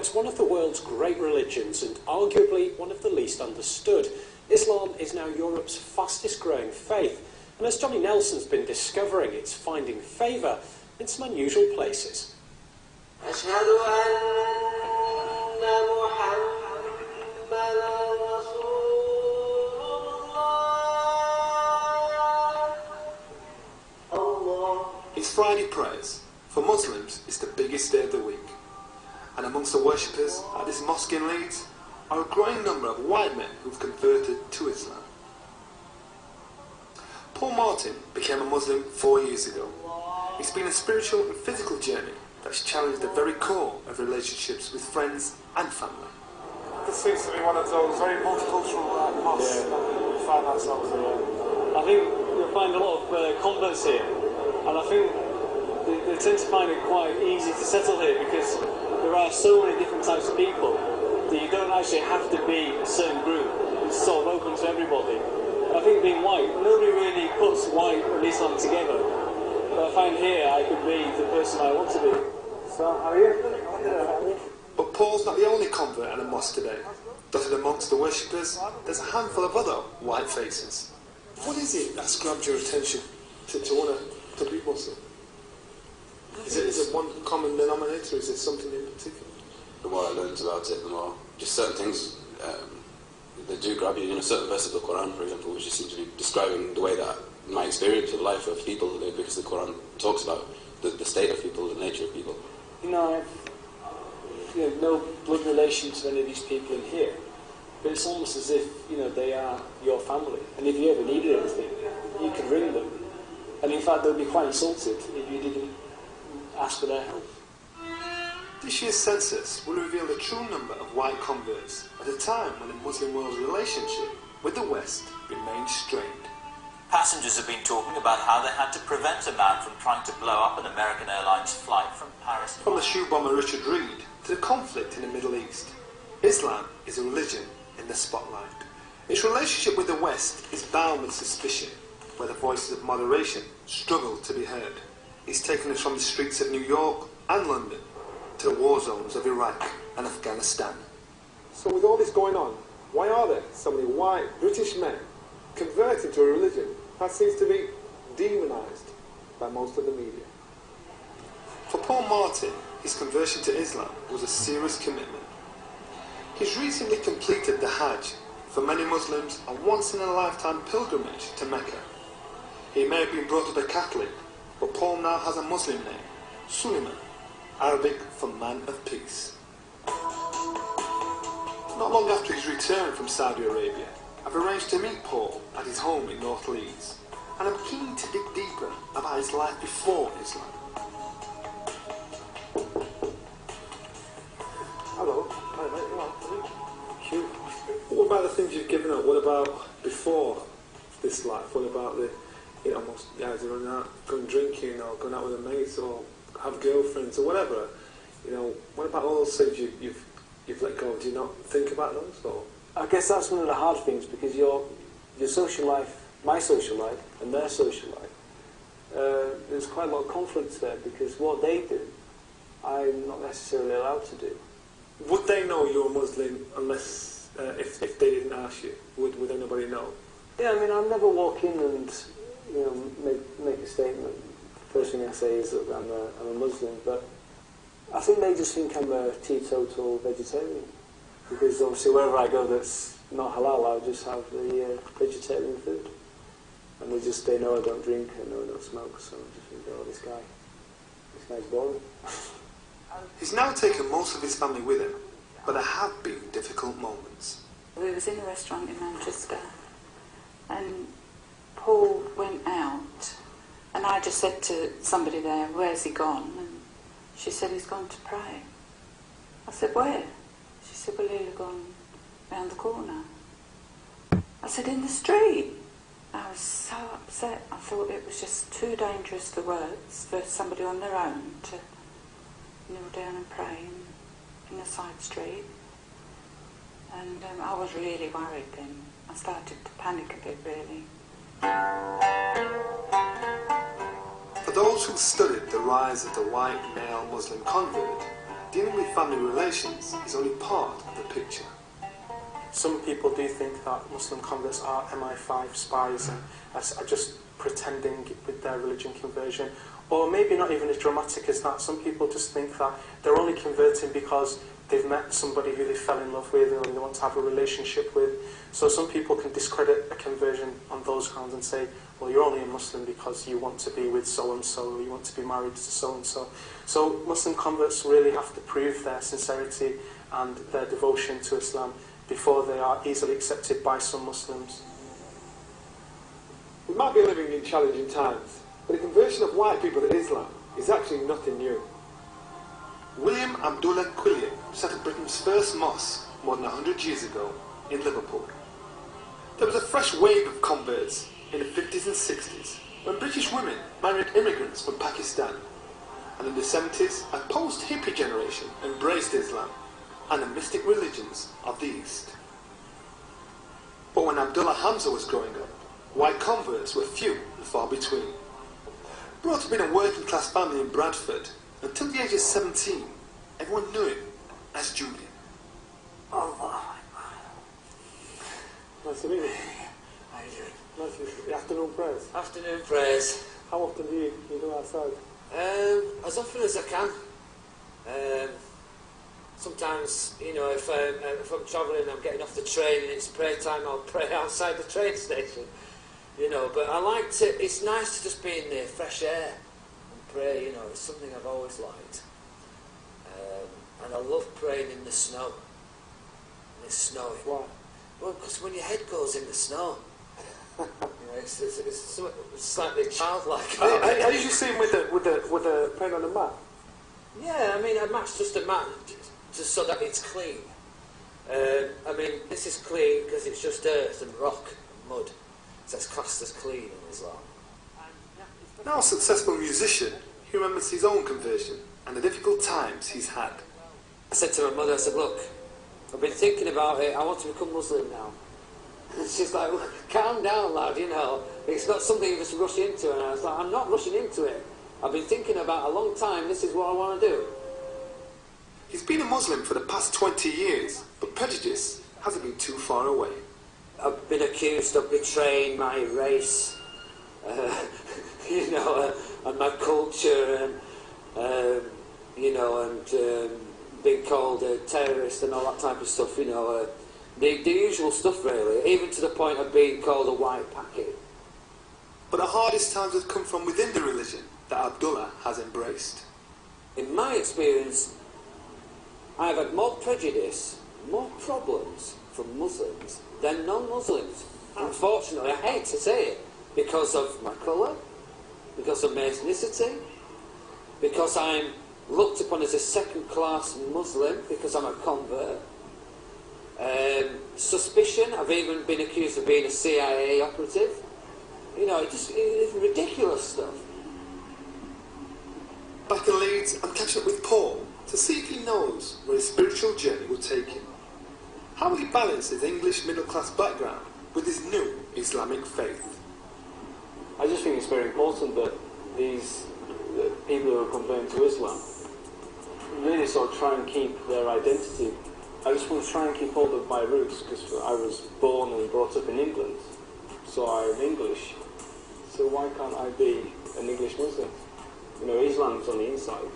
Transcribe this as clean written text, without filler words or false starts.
as one of the world's great religions and arguably one of the least understood, Islam is now Europe's fastest growing faith, and as Johnny Nelson's been discovering, it's finding favour in some unusual places. It's Friday prayers. For Muslims, it's the biggest day of the week. And amongst the worshippers at this mosque in Leeds are a growing number of white men who've converted to Islam. Paul Martin became a Muslim 4 years ago. It's been a spiritual and physical journey that's challenged the very core of relationships with friends and family. This seems to be one of those very multicultural mosques that we find ourselves in. I think you'll find a lot of converts here, and I think they tend to find it quite easy to settle here because there are so many different types of people that you don't actually have to be a certain group. It's sort of open to everybody. I think being white, nobody really puts white and Islam together. But I find here I could be the person I want to be. So, how are you? But Paul's not the only convert at a mosque today. Dotted amongst the worshippers, there's a handful of other white faces. What is it that's grabbed your attention to want to be Muslim? Is it one common denominator, or is it something in particular? The more I learned about it, the more just certain things they do grab you. You know, certain verses of the Quran, for example, which just seem to be describing the way that my experience of life of people, because the Quran talks about the state of people, the nature of people. You know, I've no blood relation to any of these people in here, but it's almost as if, you know, they are your family, and if you ever needed anything, you could ring them, and in fact they'll be quite insulted if you didn't ask for their help. This year's census will reveal the true number of white converts at a time when the Muslim world's relationship with the West remains strained. Passengers have been talking about how they had to prevent a man from trying to blow up an American Airlines flight from Paris. From the shoe bomber Richard Reed to the conflict in the Middle East, Islam is a religion in the spotlight. Its relationship with the West is bound with suspicion, where the voices of moderation struggle to be heard. It's taken us from the streets of New York and London to the war zones of Iraq and Afghanistan. So with all this going on, why are there so many white British men converting to a religion that seems to be demonised by most of the media? For Paul Martin, his conversion to Islam was a serious commitment. He's recently completed the Hajj, for many Muslims a once-in-a-lifetime pilgrimage to Mecca. He may have been brought up a Catholic, but Paul now has a Muslim name, Suleiman, Arabic for man of peace. Not long after his return from Saudi Arabia, I've arranged to meet Paul at his home in North Leeds, and I'm keen to dig deeper about his life before Islam. Hello. Hi, mate. Hello. What about the things you've given up? What about before this life? What about the, most guys who run out, going drinking or going out with their mates or have girlfriends or whatever? What about all those things you've let go? Do you not think about those? Or? I guess that's one of the hard things, because your social life, my social life, and their social life, there's quite a lot of conflict there, because what they do, I'm not necessarily allowed to do. Would they know you're a Muslim unless, if they didn't ask you? Would anybody know? Yeah, I mean, I'll never walk in and, make a statement. First thing I say is that I'm a Muslim, but I think they just think I'm a teetotal vegetarian. Because obviously wherever I go that's not halal, I'll just have the vegetarian food. And they know I don't drink, I know I don't smoke, so I just think, oh, this guy's boring. He's now taken most of his family with him, but there have been difficult moments. We was in a restaurant in Manchester, and Paul went out, and I just said to somebody there, "Where's he gone?" And she said, "He's gone to pray." I said, "Where?" She said, "Well, he'll have gone round the corner." I said, "In the street?" I was so upset. I thought it was just too dangerous for words for somebody on their own to kneel down and pray in a side street. And I was really worried then. I started to panic a bit, really. For those who studied the rise of the white male Muslim convert, dealing with family relations is only part of the picture. Some people do think that Muslim converts are MI5 spies and are just pretending with their religion conversion. Or maybe not even as dramatic as that. Some people just think that they're only converting because they've met somebody who they fell in love with or they want to have a relationship with. So some people can discredit a conversion on those grounds and say, well, you're only a Muslim because you want to be with so-and-so or you want to be married to so-and-so. So Muslim converts really have to prove their sincerity and their devotion to Islam before they are easily accepted by some Muslims. We might be living in challenging times, but the conversion of white people to Islam is actually nothing new. William Abdullah Quilliam set up Britain's first mosque more than 100 years ago in Liverpool. There was a fresh wave of converts in the 50s and 60s when British women married immigrants from Pakistan, and in the 70s a post-hippie generation embraced Islam and the mystic religions of the East. But when Abdullah Hamza was growing up, white converts were few and far between. Brought up in a working-class family in Bradford, until the age of 17, everyone knew him as Julian. Nice to meet you. How are you doing? Nice to meet you. Afternoon prayers. Afternoon prayers. How often do you do outside? As often as I can. Sometimes, you know, if I'm travelling and I'm getting off the train and it's prayer time, I'll pray outside the train station. You know, but I like to, it's nice to just be in the fresh air and pray, you know, it's something I've always liked. And I love praying in the snow. And it's snowing. Why? Well, because when your head goes in the snow, you know, it's slightly childlike. I usually see him with the praying on the mat. Yeah, I mean, a mat's just a mat, just so that it's clean. I mean, this is clean because it's just earth and rock and mud. So it's classed as clean in Islam. Now a successful musician, he remembers his own conversion and the difficult times he's had. I said to my mother, I said, look, I've been thinking about it, I want to become Muslim now. And she's like, well, calm down, lad, you know, it's not something you just rush into. And I was like, I'm not rushing into it. I've been thinking about it a long time, this is what I want to do. He's been a Muslim for the past 20 years, but prejudice hasn't been too far away. I've been accused of betraying my race, you know, and my culture, and, you know, and being called a terrorist and all that type of stuff, you know, the usual stuff really, even to the point of being called a white packet. But the hardest times have come from within the religion that Abdullah has embraced. In my experience, I've had more prejudice, more problems from Muslims than non-Muslims. Unfortunately, I hate to say it, because of my colour, because of my ethnicity, because I'm looked upon as a second-class Muslim, because I'm a convert. Suspicion, I've even been accused of being a CIA operative. You know, it's ridiculous stuff. Back in Leeds, I'm catching up with Paul to see if he knows where his spiritual journey will take him. How will he balance his English middle-class background with his new Islamic faith? I just think it's very important that these people who are converting to Islam really sort of try and keep their identity. I just want to try and keep hold of my roots because I was born and brought up in England, so I'm English. So why can't I be an English Muslim? You know, Islam's on the inside.